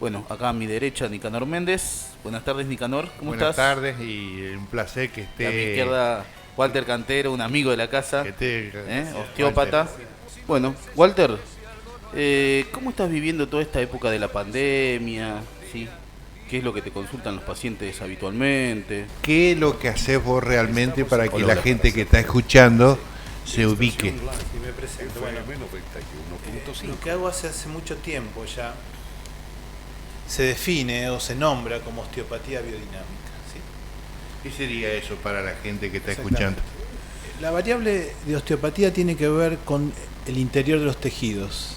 Bueno, acá a mi derecha Nicanor Méndez. Buenas tardes, Nicanor, ¿cómo Buenas estás? tardes y un placer que Y a mi esté, izquierda Walter Cantero, un amigo de la casa, que esté osteópata. Walter. Bueno, Walter, ¿cómo estás viviendo toda esta época de la pandemia? ¿Sí? ¿Qué es lo que te consultan los pacientes habitualmente? ¿Qué es lo que haces vos realmente para que Hola, la hola. gente que está escuchando se ubique? Si me presento, bueno, lo que hago hace mucho tiempo ya se define o se nombra como osteopatía biodinámica, ¿sí? ¿Qué sería eso para la gente que está Exactamente. escuchando? La variable de osteopatía tiene que ver con el interior de los tejidos.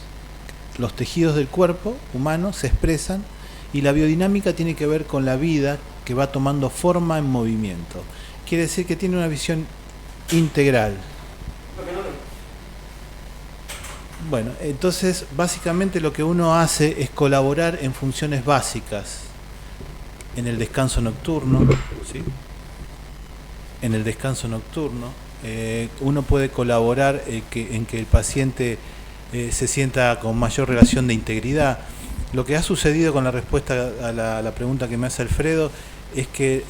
Los tejidos del cuerpo humano se expresan y la biodinámica tiene que ver con la vida que va tomando forma en movimiento. Quiere decir que tiene una visión integral. Bueno, entonces básicamente lo que uno hace es colaborar en funciones básicas, en el descanso nocturno, ¿sí? En el descanso nocturno, uno puede colaborar en que el paciente se sienta con mayor relación de integridad. Lo que ha sucedido con la respuesta a la pregunta que me hace Alfredo es que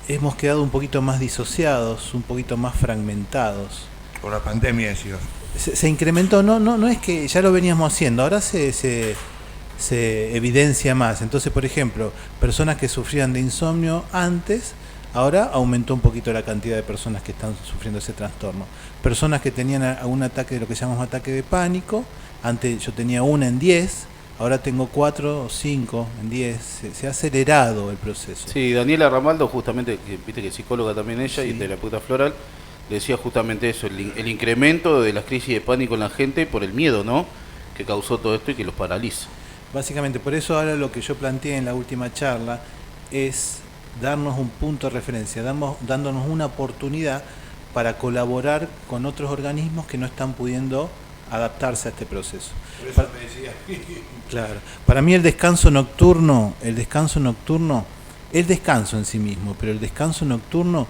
hemos quedado un poquito más disociados, un poquito más fragmentados. Por la pandemia, decía. Se incrementó, no es que ya lo veníamos haciendo, ahora se evidencia más. Entonces, por ejemplo, personas que sufrían de insomnio antes, ahora aumentó un poquito la cantidad de personas que están sufriendo ese trastorno. Personas que tenían algún ataque de lo que llamamos ataque de pánico, antes yo tenía 1 en 10, ahora tengo 4 o 5 en 10, se ha acelerado el proceso. Sí, Daniela Ramaldo, justamente, que viste que es psicóloga también ella, Sí. y terapeuta floral, decía justamente eso, el incremento de las crisis de pánico en la gente por el miedo, ¿no? Que causó todo esto y que los paraliza. Básicamente, por eso ahora lo que yo planteé en la última charla es darnos un punto de referencia, dándonos una oportunidad para colaborar con otros organismos que no están pudiendo adaptarse a este proceso. Por eso Para, me decía. claro, para mí el descanso nocturno, el descanso en sí mismo, pero el descanso nocturno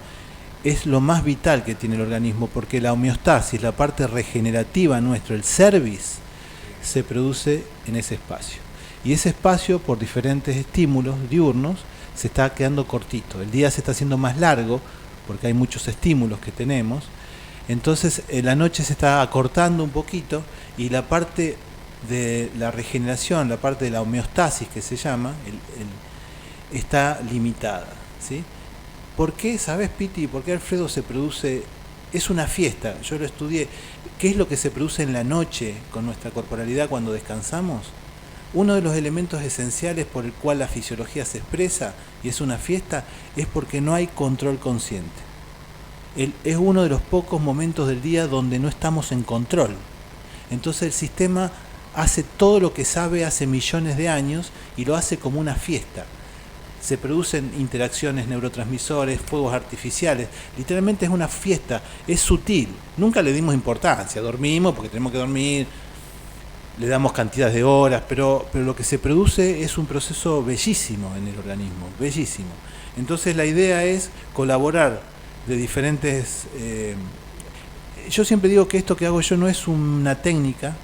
es lo más vital que tiene el organismo, porque la homeostasis, la parte regenerativa nuestra, el service, se produce en ese espacio. Y ese espacio, por diferentes estímulos diurnos, se está quedando cortito. El día se está haciendo más largo, porque hay muchos estímulos que tenemos. Entonces, la noche se está acortando un poquito y la parte de la regeneración, la parte de la homeostasis que se llama, está limitada, ¿sí? ¿Por qué, sabes, Piti, por qué Alfredo se produce? Es una fiesta, yo lo estudié. ¿Qué es lo que se produce en la noche con nuestra corporalidad cuando descansamos? Uno de los elementos esenciales por el cual la fisiología se expresa y es una fiesta es porque no hay control consciente. Es uno de los pocos momentos del día donde no estamos en control. Entonces el sistema hace todo lo que sabe hace millones de años y lo hace como una fiesta. Se producen interacciones, neurotransmisores, fuegos artificiales. Literalmente es una fiesta, es sutil. Nunca le dimos importancia, dormimos porque tenemos que dormir, le damos cantidades de horas, pero lo que se produce es un proceso bellísimo en el organismo, bellísimo. Entonces la idea es colaborar de diferentes... yo siempre digo que esto que hago yo no es una técnica,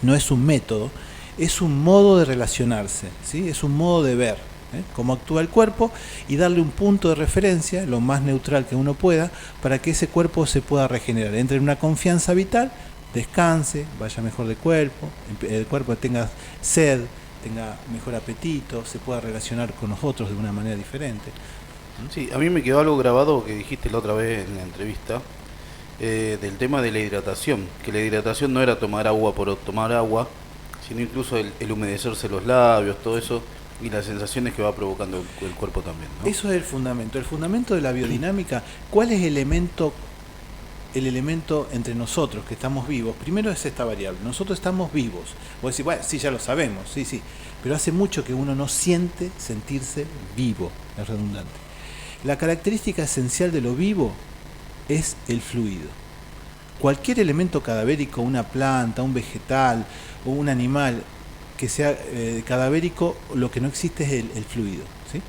no es un método, es un modo de relacionarse, ¿sí? Es un modo de ver cómo actúa el cuerpo y darle un punto de referencia, lo más neutral que uno pueda, para que ese cuerpo se pueda regenerar, entre en una confianza vital, descanse, vaya mejor de cuerpo, el cuerpo tenga sed, tenga mejor apetito, se pueda relacionar con los otros de una manera diferente. Sí, a mí me quedó algo grabado que dijiste la otra vez en la entrevista, del tema de la hidratación, que la hidratación no era tomar agua por tomar agua, sino incluso el humedecerse los labios, todo eso, y las sensaciones que va provocando el cuerpo también, ¿no? Eso es el fundamento de la biodinámica. ¿Cuál es el elemento entre nosotros que estamos vivos? Primero es esta variable, nosotros estamos vivos. Vos decís, bueno, sí, ya lo sabemos, sí, pero hace mucho que uno no siente sentirse vivo, es redundante. La característica esencial de lo vivo es el fluido. Cualquier elemento cadavérico, una planta, un vegetal o un animal que sea cadavérico, lo que no existe es el fluido, ¿sí?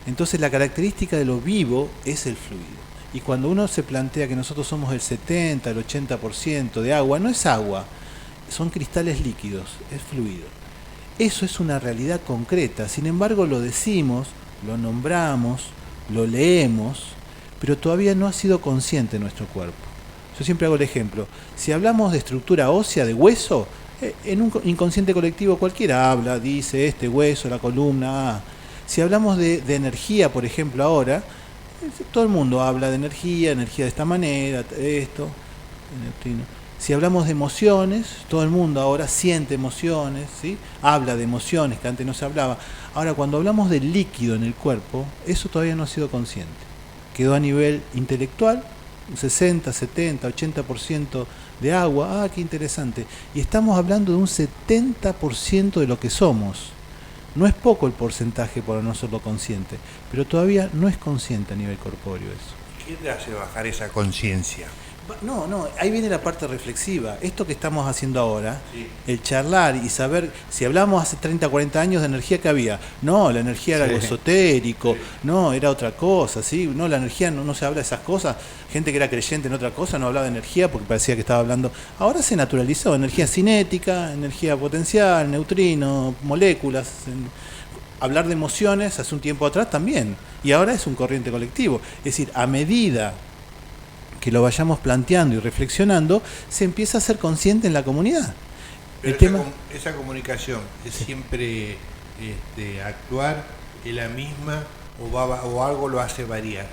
Entonces la característica de lo vivo es el fluido. Y cuando uno se plantea que nosotros somos el 70, el 80% de agua, no es agua, son cristales líquidos, es fluido. Eso es una realidad concreta. Sin embargo, lo decimos, lo nombramos, lo leemos, pero todavía no ha sido consciente nuestro cuerpo. Yo siempre hago el ejemplo. Si hablamos de estructura ósea, de hueso, en un inconsciente colectivo cualquiera habla, dice este hueso, la columna. Si hablamos de energía, por ejemplo, ahora, todo el mundo habla de energía de esta manera, esto, neutrino. Si hablamos de emociones, todo el mundo ahora siente emociones, ¿sí? Habla de emociones que antes no se hablaba. Ahora, cuando hablamos del líquido en el cuerpo, eso todavía no ha sido consciente. Quedó a nivel intelectual, un 60, 70, 80% de agua. Ah, qué interesante. Y estamos hablando de un 70% de lo que somos. No es poco el porcentaje para no serlo consciente, pero todavía no es consciente a nivel corpóreo eso. ¿Qué te hace bajar esa conciencia? No, ahí viene la parte reflexiva. Esto que estamos haciendo ahora, Sí. el charlar y saber, si hablamos hace 30, 40 años de energía que había, no, la energía era Sí. algo esotérico, Sí. no, era otra cosa, ¿sí? No, la energía no se habla de esas cosas. Gente que era creyente en otra cosa no hablaba de energía porque parecía que estaba hablando. Ahora se naturalizó, energía cinética, energía potencial, neutrinos, moléculas. Hablar de emociones hace un tiempo atrás también, y ahora es un corriente colectivo. Es decir, a medida que lo vayamos planteando y reflexionando, se empieza a ser consciente en la comunidad. Pero esa comunicación es siempre actuar en la misma o algo lo hace variar.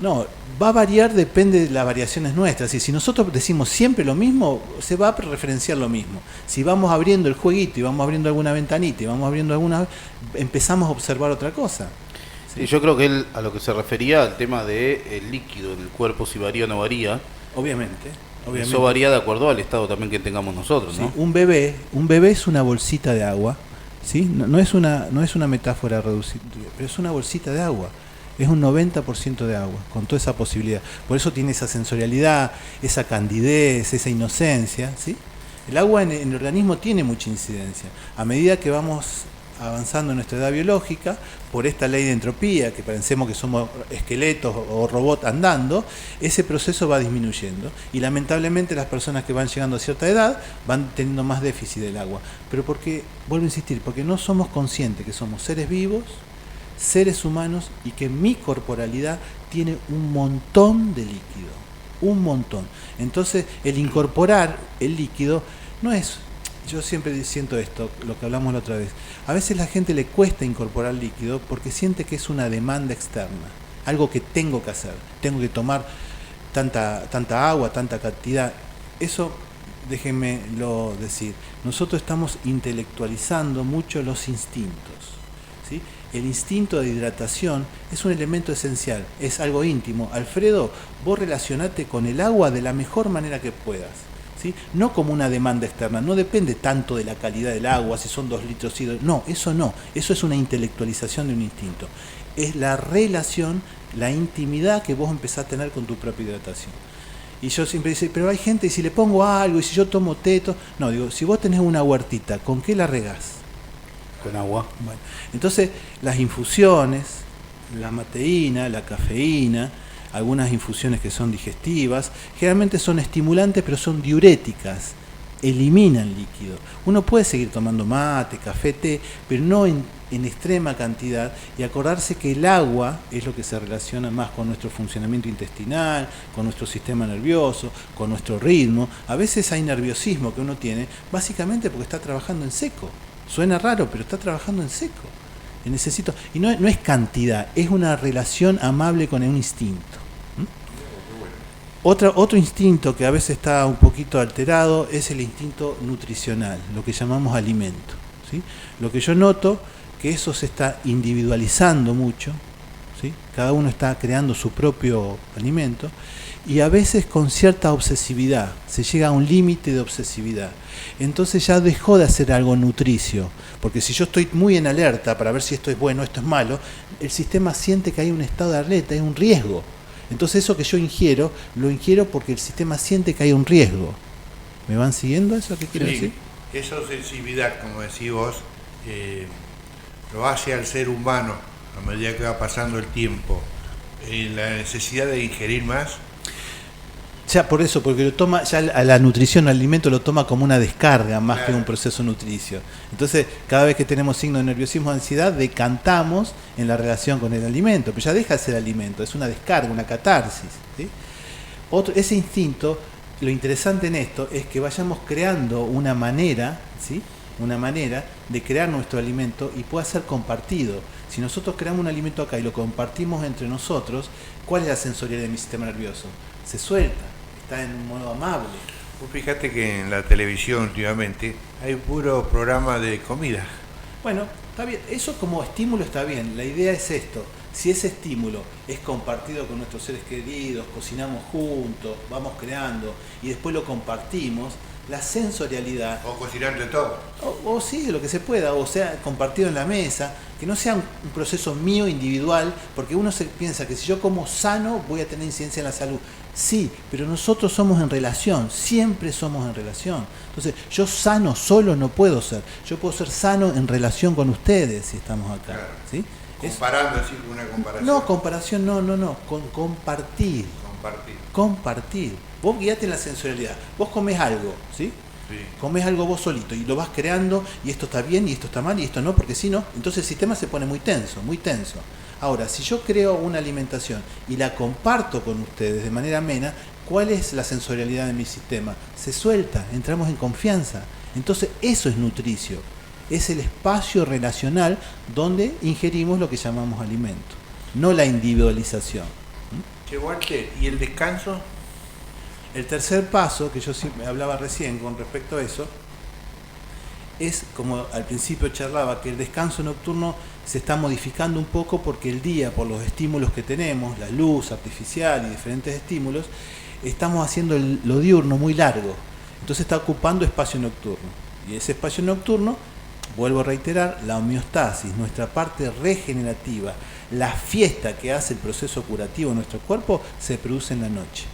No, va a variar, depende de las variaciones nuestras. Y si nosotros decimos siempre lo mismo, se va a referenciar lo mismo. Si vamos abriendo el jueguito y vamos abriendo alguna ventanita y vamos abriendo empezamos a observar otra cosa. Sí, yo creo que él a lo que se refería al tema del líquido en el cuerpo, si varía o no varía. Obviamente. Eso varía de acuerdo al estado también que tengamos nosotros, ¿no? Sí, un bebé es una bolsita de agua, ¿sí? No es una metáfora reducida, pero es una bolsita de agua. Es un 90% de agua, con toda esa posibilidad. Por eso tiene esa sensorialidad, esa candidez, esa inocencia, ¿sí? El agua en el organismo tiene mucha incidencia. A medida que vamos avanzando en nuestra edad biológica, por esta ley de entropía, que pensemos que somos esqueletos o robots andando, ese proceso va disminuyendo. Y lamentablemente las personas que van llegando a cierta edad van teniendo más déficit del agua. Pero porque, vuelvo a insistir, porque no somos conscientes que somos seres vivos, seres humanos, y que mi corporalidad tiene un montón de líquido. Un montón. Entonces, el incorporar el líquido no es... Yo siempre siento esto, lo que hablamos la otra vez. A veces a la gente le cuesta incorporar líquido porque siente que es una demanda externa, algo que tengo que hacer. Tengo que tomar tanta agua, tanta cantidad. Eso, déjenmelo decir, nosotros estamos intelectualizando mucho los instintos, ¿sí? El instinto de hidratación es un elemento esencial, es algo íntimo. Alfredo, vos relacionate con el agua de la mejor manera que puedas. ¿Sí? No como una demanda externa, no depende tanto de la calidad del agua, si son 2 litros, no, eso es una intelectualización de un instinto. Es la relación, la intimidad que vos empezás a tener con tu propia hidratación. Y yo siempre digo, pero hay gente, y si le pongo algo, y si yo tomo teto, no, digo, si vos tenés una huertita, ¿con qué la regás? Con agua. Bueno, entonces las infusiones, la mateína, la cafeína, algunas infusiones que son digestivas, generalmente son estimulantes, pero son diuréticas, eliminan líquido. Uno puede seguir tomando mate, café, té, pero no en extrema cantidad, y acordarse que el agua es lo que se relaciona más con nuestro funcionamiento intestinal, con nuestro sistema nervioso, con nuestro ritmo. A veces hay nerviosismo que uno tiene, básicamente porque está trabajando en seco. Suena raro, pero está trabajando en seco. Necesito, y no es cantidad, es una relación amable con un instinto. Otro instinto que a veces está un poquito alterado es el instinto nutricional, lo que llamamos alimento, ¿sí? Lo que yo noto que eso se está individualizando mucho, ¿sí? Cada uno está creando su propio alimento, y a veces con cierta obsesividad, se llega a un límite de obsesividad. Entonces ya dejó de hacer algo nutricio, porque si yo estoy muy en alerta para ver si esto es bueno, esto es malo, el sistema siente que hay un estado de alerta, hay un riesgo. Entonces eso que yo ingiero, lo ingiero porque el sistema siente que hay un riesgo. ¿Me van siguiendo eso que quiero decir? Esa sensibilidad, como decís vos, lo hace al ser humano a medida que va pasando el tiempo, la necesidad de ingerir más. Ya por eso, porque lo toma, ya a la nutrición, al alimento lo toma como una descarga más que un proceso nutricio. Entonces, cada vez que tenemos signos de nerviosismo o ansiedad, decantamos en la relación con el alimento, pero ya deja de ser alimento, es una descarga, una catarsis, ¿sí? Ese instinto, lo interesante en esto es que vayamos creando una manera, ¿sí? Una manera de crear nuestro alimento y pueda ser compartido. Si nosotros creamos un alimento acá y lo compartimos entre nosotros, ¿cuál es la sensorialidad de mi sistema nervioso? Se suelta, está en un modo amable. Vos fíjate que en la televisión últimamente hay puro programa de comida. Bueno, está bien, eso como estímulo está bien, la idea es esto, si ese estímulo es compartido con nuestros seres queridos, cocinamos juntos, vamos creando y después lo compartimos, la sensorialidad... O cocinar de todo. O sí, lo que se pueda, o sea, compartido en la mesa, que no sea un proceso mío individual, porque uno se piensa que si yo como sano voy a tener incidencia en la salud. Sí, pero nosotros somos en relación, siempre somos en relación. Entonces, yo sano solo no puedo ser, yo puedo ser sano en relación con ustedes si estamos acá. Claro. ¿Sí? Comparando, decir una comparación. No, comparación, no, con compartir. Compartir. Vos guiate en la sensorialidad. Vos comés algo, ¿sí? Sí. Comés algo vos solito y lo vas creando y esto está bien y esto está mal y esto no, porque si no, entonces el sistema se pone muy tenso, muy tenso. Ahora, si yo creo una alimentación y la comparto con ustedes de manera amena, ¿cuál es la sensorialidad de mi sistema? Se suelta, entramos en confianza. Entonces eso es nutricio. Es el espacio relacional donde ingerimos lo que llamamos alimento, no la individualización. Che, Walter, ¿y el descanso? El tercer paso, que yo hablaba recién con respecto a eso, es, como al principio charlaba, que el descanso nocturno se está modificando un poco porque el día, por los estímulos que tenemos, la luz artificial y diferentes estímulos, estamos haciendo lo diurno muy largo. Entonces está ocupando espacio nocturno. Y ese espacio nocturno, vuelvo a reiterar, la homeostasis, nuestra parte regenerativa, la fiesta que hace el proceso curativo en nuestro cuerpo, se produce en la noche.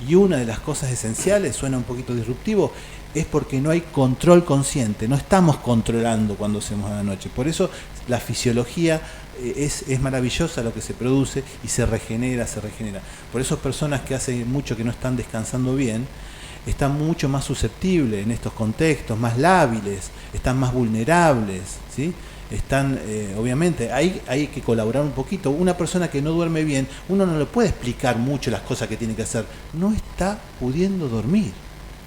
Y una de las cosas esenciales, suena un poquito disruptivo, es porque no hay control consciente, no estamos controlando cuando hacemos a la noche. Por eso la fisiología es maravillosa lo que se produce y se regenera. Por eso personas que hace mucho que no están descansando bien, están mucho más susceptibles en estos contextos, más lábiles, están más vulnerables, ¿sí? Están, obviamente, hay que colaborar un poquito. Una persona que no duerme bien, uno no le puede explicar mucho las cosas que tiene que hacer, no está pudiendo dormir.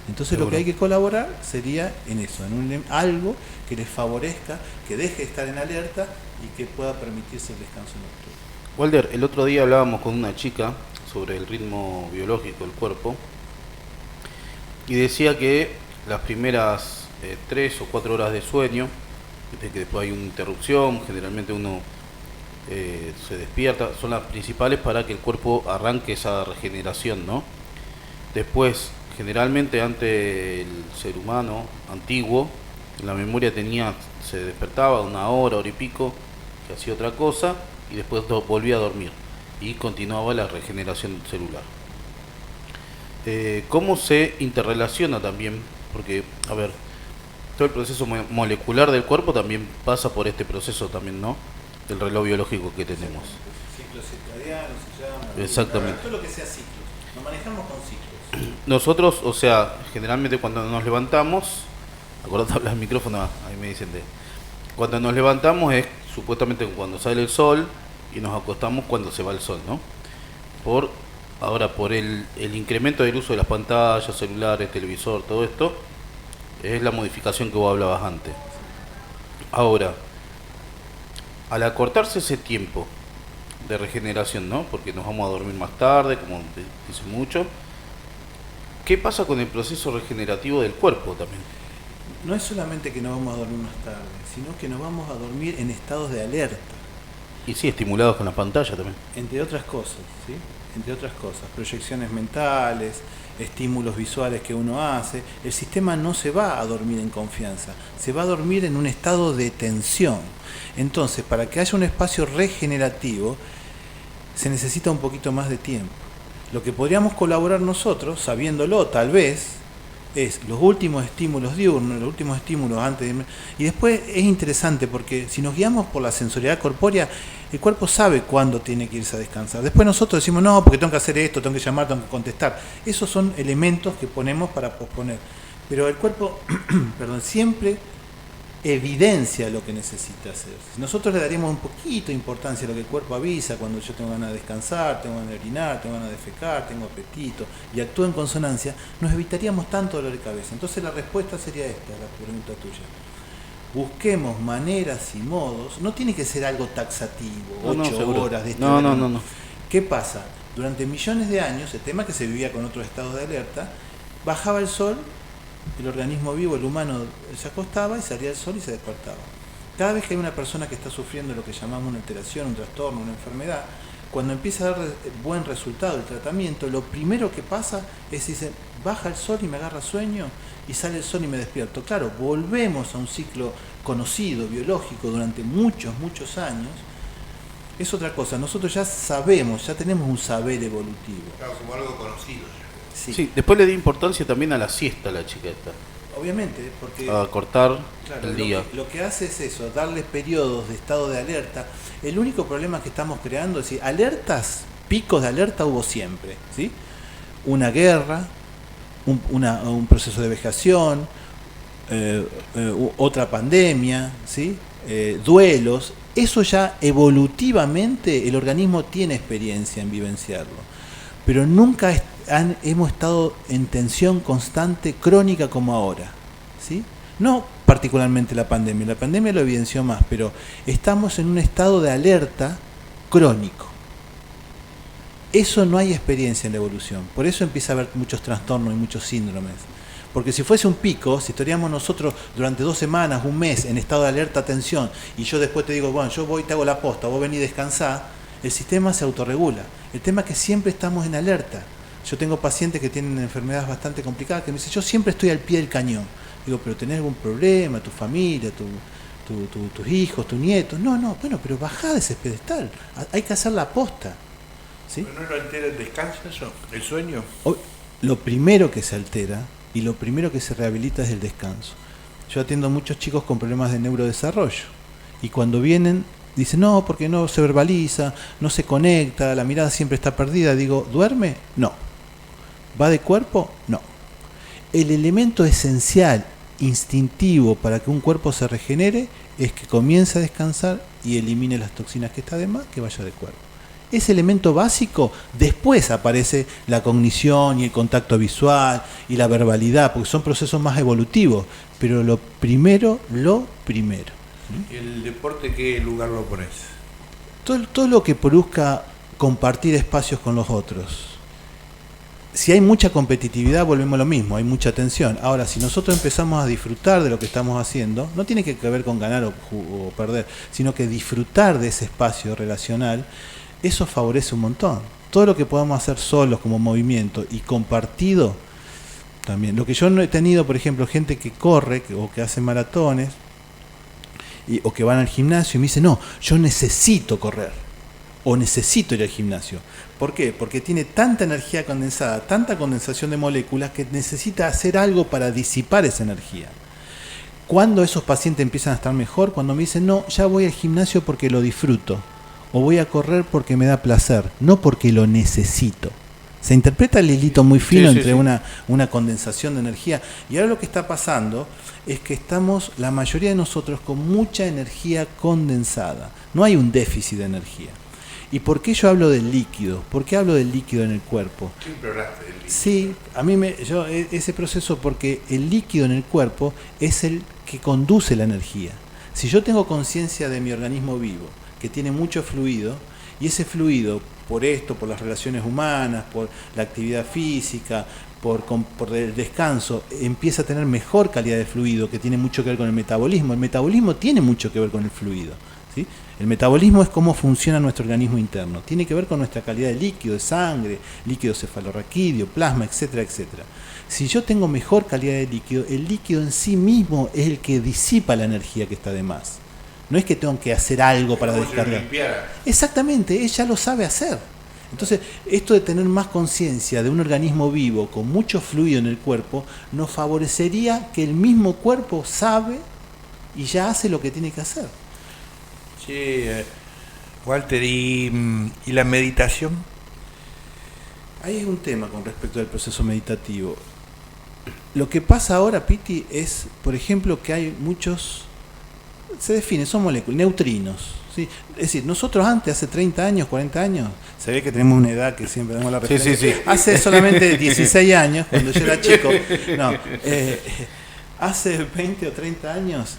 Entonces Seguro. Lo que hay que colaborar sería en eso, en algo que les favorezca, que deje de estar en alerta y que pueda permitirse el descanso nocturno. Walter, el otro día hablábamos con una chica sobre el ritmo biológico del cuerpo y decía que las primeras 3 o 4 horas de sueño, de que después hay una interrupción, generalmente uno se despierta, son las principales para que el cuerpo arranque esa regeneración, ¿no? Después, generalmente ante el ser humano antiguo, la memoria se despertaba 1 hora, hora y pico, que hacía otra cosa, y después volvía a dormir, y continuaba la regeneración celular. ¿Cómo se interrelaciona también? Porque, a ver, todo el proceso molecular del cuerpo también pasa por este proceso también, ¿no? Del reloj biológico que tenemos. Ciclos circadianos se llama. Exactamente. Todo lo que sea ciclos. Nos manejamos con ciclos. Nosotros, o sea, generalmente cuando nos levantamos, acordate hablar al micrófono, ahí me dicen cuando nos levantamos es supuestamente cuando sale el sol y nos acostamos cuando se va el sol, ¿no? Por el incremento del uso de las pantallas, celulares, televisor, todo esto, es la modificación que vos hablabas antes. Ahora, al acortarse ese tiempo de regeneración, ¿no? Porque nos vamos a dormir más tarde, como dice mucho, ¿qué pasa con el proceso regenerativo del cuerpo también? No es solamente que nos vamos a dormir más tarde, sino que nos vamos a dormir en estados de alerta. Y sí, estimulados con la pantalla también. Entre otras cosas, ¿sí? Entre otras cosas, proyecciones mentales, estímulos visuales que uno hace. El sistema no se va a dormir en confianza, se va a dormir en un estado de tensión. Entonces, para que haya un espacio regenerativo, se necesita un poquito más de tiempo. Lo que podríamos colaborar nosotros, sabiéndolo tal vez, es los últimos estímulos diurnos, los últimos estímulos antes de... Y después es interesante porque si nos guiamos por la sensorialidad corpórea, el cuerpo sabe cuándo tiene que irse a descansar. Después nosotros decimos, no, porque tengo que hacer esto, tengo que llamar, tengo que contestar. Esos son elementos que ponemos para posponer. Pero el cuerpo, perdón, siempre evidencia lo que necesita hacer. Si nosotros le daríamos un poquito de importancia a lo que el cuerpo avisa, cuando yo tengo ganas de descansar, tengo ganas de orinar, tengo ganas de defecar, tengo apetito, y actúo en consonancia, nos evitaríamos tanto dolor de cabeza. Entonces la respuesta sería esta, la pregunta tuya. Busquemos maneras y modos, no tiene que ser algo taxativo, 8 horas de esto. No. ¿Qué pasa? Durante millones de años, el tema que se vivía con otros estados de alerta, bajaba el sol, el organismo vivo, el humano, se acostaba y salía el sol y se despertaba. Cada vez que hay una persona que está sufriendo lo que llamamos una alteración, un trastorno, una enfermedad, cuando empieza a dar buen resultado el tratamiento, lo primero que pasa es dice, baja el sol y me agarra sueño y sale el sol y me despierto. Claro, volvemos a un ciclo conocido, biológico, durante muchos años. Es otra cosa, nosotros ya sabemos, ya tenemos un saber evolutivo. Claro, como algo conocido. Sí, después le di importancia también a la siesta, la chica esta. Obviamente, porque A cortar claro, el día. Lo que hace es eso, darle periodos de estado de alerta. El único problema que estamos creando es decir, alertas, picos de alerta hubo siempre, ¿sí? Una guerra, un proceso de vejación, otra pandemia, ¿sí? Duelos. Eso ya evolutivamente el organismo tiene experiencia en vivenciarlo, pero nunca hemos estado en tensión constante, crónica como ahora, ¿sí? No particularmente la pandemia lo evidenció más, pero estamos en un estado de alerta crónico. Eso no hay experiencia en la evolución, por eso empieza a haber muchos trastornos y muchos síndromes. Porque si fuese un pico, si estaríamos nosotros durante 2 semanas, un mes, en estado de alerta, tensión, y yo después te digo, bueno, yo voy y te hago la posta, vos venís y descansá, el sistema se autorregula. El tema es que siempre estamos en alerta. Yo tengo pacientes que tienen enfermedades bastante complicadas que me dicen, yo siempre estoy al pie del cañón. Digo, pero ¿tenés algún problema? ¿Tu familia? ¿Tus hijos? ¿tus nietos? No, bueno, pero bajá de ese pedestal. Hay que hacer la posta. ¿Sí? ¿No lo altera el descanso eso? ¿El sueño? Lo primero que se altera y lo primero que se rehabilita es el descanso. Yo atiendo a muchos chicos con problemas de neurodesarrollo y cuando vienen dicen, no, porque no se verbaliza, no se conecta, la mirada siempre está perdida. Digo, ¿duerme? No. ¿Va de cuerpo? No. El elemento esencial, instintivo para que un cuerpo se regenere es que comience a descansar y elimine las toxinas que está de más, que vaya de cuerpo. Ese elemento básico, después aparece la cognición y el contacto visual y la verbalidad, porque son procesos más evolutivos, pero lo primero. ¿El deporte qué lugar lo pones? Todo lo que produzca compartir espacios con los otros. Si hay mucha competitividad, volvemos a lo mismo, hay mucha tensión. Ahora, si nosotros empezamos a disfrutar de lo que estamos haciendo, no tiene que ver con ganar o perder, sino que disfrutar de ese espacio relacional, eso favorece un montón. Todo lo que podamos hacer solos como movimiento y compartido también. Lo que yo no he tenido, por ejemplo, gente que corre o que hace maratones o que van al gimnasio y me dice, no, yo necesito correr o necesito ir al gimnasio. ¿Por qué? Porque tiene tanta energía condensada, tanta condensación de moléculas que necesita hacer algo para disipar esa energía. ¿Cuándo esos pacientes empiezan a estar mejor? Cuando me dicen, no, ya voy al gimnasio porque lo disfruto. O voy a correr porque me da placer, no porque lo necesito. Se interpreta el hilito muy fino entre una condensación de energía. Y ahora lo que está pasando es que estamos, la mayoría de nosotros, con mucha energía condensada. No hay un déficit de energía. ¿Y por qué yo hablo del líquido? ¿Por qué hablo del líquido en el cuerpo? Siempre hablaste del líquido. Sí, a mí ese proceso, porque el líquido en el cuerpo es el que conduce la energía. Si yo tengo conciencia de mi organismo vivo, que tiene mucho fluido, y ese fluido, por las relaciones humanas, por la actividad física, por el descanso, empieza a tener mejor calidad de fluido, que tiene mucho que ver con el metabolismo. El metabolismo tiene mucho que ver con el fluido, ¿sí? El metabolismo es cómo funciona nuestro organismo interno. Tiene que ver con nuestra calidad de líquido, de sangre, líquido cefalorraquídeo, plasma, etcétera, etcétera. Si yo tengo mejor calidad de líquido, el líquido en sí mismo es el que disipa la energía que está de más. No es que tengo que hacer algo para descargar. Si Exactamente, ella lo sabe hacer. Entonces, esto de tener más conciencia de un organismo vivo con mucho fluido en el cuerpo, nos favorecería que el mismo cuerpo sabe y ya hace lo que tiene que hacer. Sí, Walter, ¿y la meditación? Ahí es un tema con respecto al proceso meditativo. Lo que pasa ahora, Piti, es, por ejemplo, que hay muchos, se define, son moléculas, neutrinos. ¿Sí? Es decir, nosotros antes, hace 30 años, 40 años, se ve que tenemos una edad que siempre damos la referencia. Sí. Hace solamente 16 años, cuando yo era chico, hace 20 o 30 años,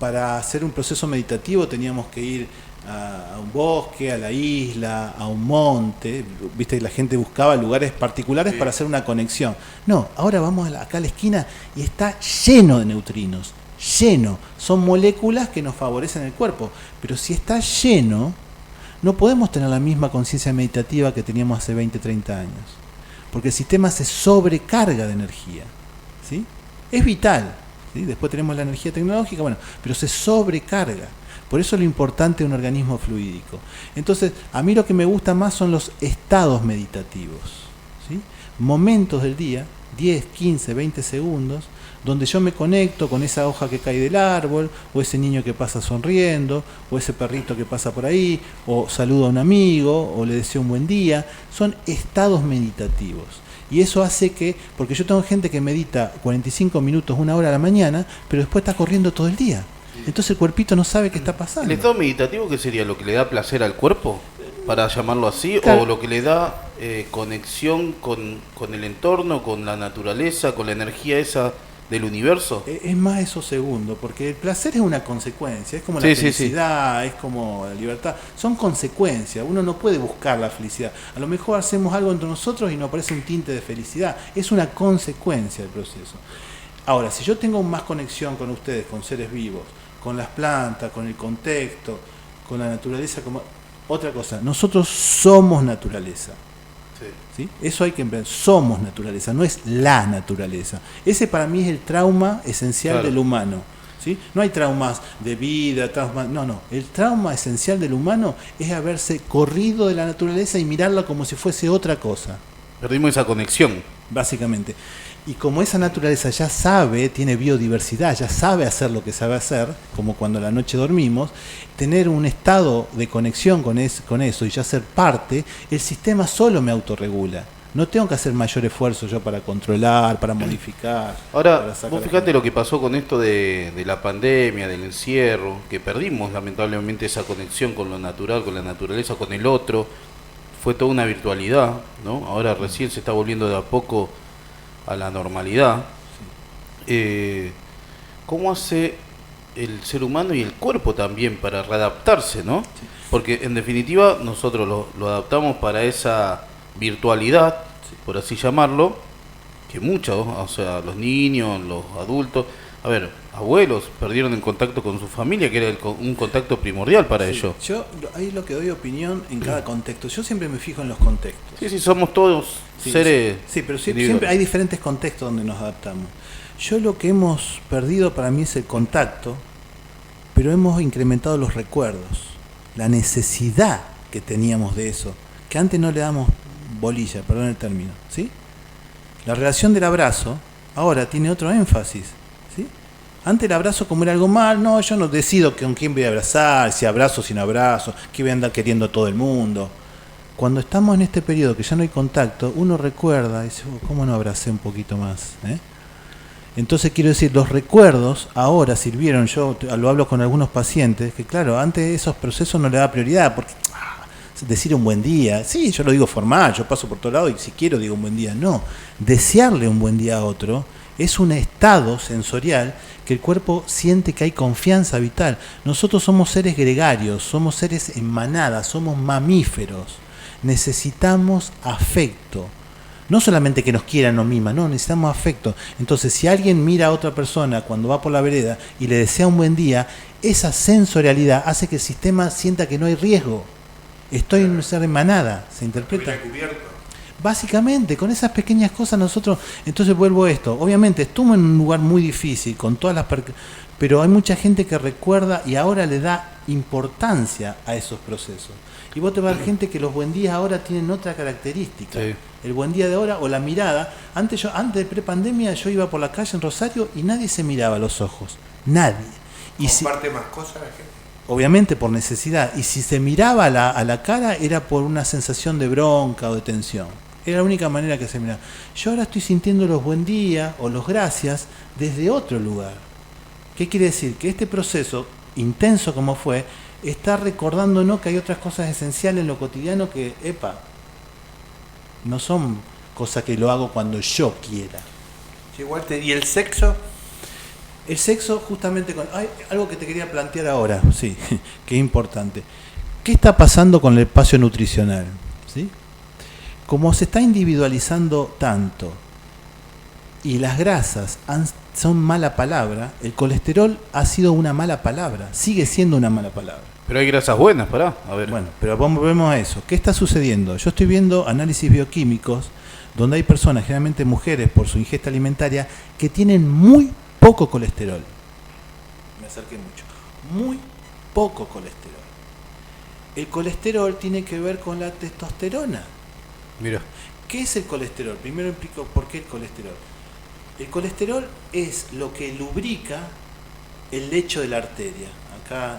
para hacer un proceso meditativo teníamos que ir a un bosque, a la isla, a un monte. Viste que la gente buscaba lugares particulares para hacer una conexión. No, ahora vamos acá a la esquina y está lleno de neutrinos. Lleno. Son moléculas que nos favorecen el cuerpo. Pero si está lleno, no podemos tener la misma conciencia meditativa que teníamos hace 20, 30 años. Porque el sistema se sobrecarga de energía. ¿Sí? Es vital. ¿Sí? Después tenemos la energía tecnológica, bueno, pero se sobrecarga. Por eso lo importante de un organismo fluídico. Entonces, a mí lo que me gusta más son los estados meditativos. ¿Sí? Momentos del día, 10, 15, 20 segundos, donde yo me conecto con esa hoja que cae del árbol, o ese niño que pasa sonriendo, o ese perrito que pasa por ahí, o saludo a un amigo, o le deseo un buen día. Son estados meditativos. Y eso hace que, porque yo tengo gente que medita 45 minutos, 1 hora a la mañana, pero después está corriendo todo el día. Entonces el cuerpito no sabe qué está pasando. ¿El estado meditativo qué sería? ¿Lo que le da placer al cuerpo? Para llamarlo así, claro. O lo que le da conexión con el entorno, con la naturaleza, con la energía esa del universo. Es más eso segundo, porque el placer es una consecuencia, es como la Sí, felicidad, es como la libertad, son consecuencias, uno no puede buscar la felicidad. A lo mejor hacemos algo entre nosotros y nos aparece un tinte de felicidad, es una consecuencia del proceso. Ahora, si yo tengo más conexión con ustedes, con seres vivos, con las plantas, con el contexto, con la naturaleza, como otra cosa, nosotros somos naturaleza. ¿Sí? Eso hay que entender, somos naturaleza, no es la naturaleza. Ese para mí es el trauma esencial del humano. ¿Sí? No hay traumas de vida, no. El trauma esencial del humano es haberse corrido de la naturaleza y mirarla como si fuese otra cosa. Perdimos esa conexión. Básicamente. Y como esa naturaleza ya sabe, tiene biodiversidad, ya sabe hacer lo que sabe hacer, como cuando a la noche dormimos, tener un estado de conexión con eso y ya ser parte, el sistema solo me autorregula. No tengo que hacer mayor esfuerzo yo para controlar, para modificar. Ahora, vos fíjate lo que pasó con esto de la pandemia, del encierro, que perdimos lamentablemente esa conexión con lo natural, con la naturaleza, con el otro. Fue toda una virtualidad, ¿no? Ahora recién se está volviendo de a poco a la normalidad. ¿Cómo hace el ser humano y el cuerpo también para readaptarse, ¿no? Sí. Porque en definitiva nosotros lo adaptamos para esa virtualidad, sí, por así llamarlo, que muchos, o sea, los niños, los adultos, abuelos perdieron el contacto con su familia, que era un contacto primordial para ellos. Yo ahí lo que doy opinión en cada contexto. Yo siempre me fijo en los contextos. Sí, somos todos seres. Sí, pero siempre hay diferentes contextos donde nos adaptamos. Yo lo que hemos perdido para mí es el contacto, pero hemos incrementado los recuerdos, la necesidad que teníamos de eso, que antes no le damos bolilla, perdón el término, ¿sí? La relación del abrazo ahora tiene otro énfasis, ¿sí? Antes el abrazo como era algo mal, no, yo no decido con quién voy a abrazar, si abrazo, sin abrazo, que voy a andar queriendo a todo el mundo. Cuando estamos en este periodo que ya no hay contacto, uno recuerda y dice, ¿cómo no abracé un poquito más? Entonces quiero decir, los recuerdos ahora sirvieron, yo lo hablo con algunos pacientes, que claro, antes esos procesos no le da prioridad, porque decir un buen día, sí, yo lo digo formal, yo paso por todo lado y si quiero digo un buen día, no, desearle un buen día a otro es un estado sensorial que el cuerpo siente que hay confianza vital. Nosotros somos seres gregarios, somos seres en manada, somos mamíferos, necesitamos afecto. No solamente que nos quieran o miman, no, necesitamos afecto. Entonces, si alguien mira a otra persona cuando va por la vereda y le desea un buen día, esa sensorialidad hace que el sistema sienta que no hay riesgo. Estoy en un ser en manada, se interpreta. Básicamente, con esas pequeñas cosas nosotros... Entonces vuelvo a esto. Obviamente, estuvo en un lugar muy difícil, con todas las... Pero hay mucha gente que recuerda y ahora le da importancia a esos procesos. Y vos te vas a ver gente que los buen días ahora tienen otra característica. Sí. El buen día de ahora o la mirada. Antes de prepandemia yo iba por la calle en Rosario y nadie se miraba a los ojos. Nadie. Y ¿Comparte más cosas la gente? obviamente por necesidad. Y si se miraba a la cara era por una sensación de bronca o de tensión. Era la única manera que se miraba. Yo ahora estoy sintiendo los buen día o los gracias desde otro lugar. ¿Qué quiere decir? Que este proceso, intenso como fue, está recordándonos que hay otras cosas esenciales en lo cotidiano que, no son cosas que lo hago cuando yo quiera. Sí, Walter, ¿y el sexo? El sexo, justamente, hay algo que te quería plantear ahora, sí, que es importante. ¿Qué está pasando con el espacio nutricional? ¿Sí? Como se está individualizando tanto y las grasas son mala palabra, el colesterol ha sido una mala palabra, sigue siendo una mala palabra. Pero hay grasas buenas, pará. A ver. Bueno, pero volvemos a eso. ¿Qué está sucediendo? Yo estoy viendo análisis bioquímicos donde hay personas, generalmente mujeres por su ingesta alimentaria, que tienen muy poco colesterol. Me acerqué mucho. Muy poco colesterol. El colesterol tiene que ver con la testosterona. Mira. ¿Qué es el colesterol? Primero explico por qué el colesterol. El colesterol es lo que lubrica el lecho de la arteria. Acá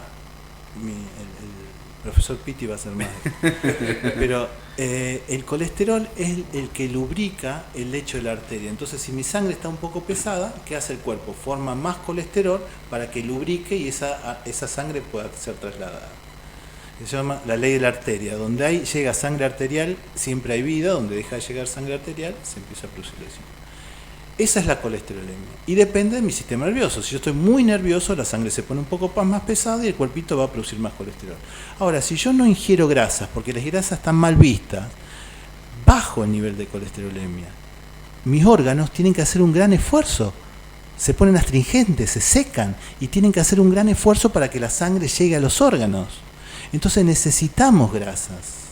el profesor Pitti va a ser más. Pero el colesterol es el que lubrica el lecho de la arteria. Entonces, si mi sangre está un poco pesada, ¿qué hace el cuerpo? Forma más colesterol para que lubrique y esa sangre pueda ser trasladada. Se llama la ley de la arteria. Donde llega sangre arterial, siempre hay vida. Donde deja de llegar sangre arterial, se empieza a producir lesión. Esa es la colesterolemia. Y depende de mi sistema nervioso. Si yo estoy muy nervioso, la sangre se pone un poco más pesada y el cuerpito va a producir más colesterol. Ahora, si yo no ingiero grasas, porque las grasas están mal vistas, bajo el nivel de colesterolemia, mis órganos tienen que hacer un gran esfuerzo. Se ponen astringentes, se secan y tienen que hacer un gran esfuerzo para que la sangre llegue a los órganos. Entonces necesitamos grasas.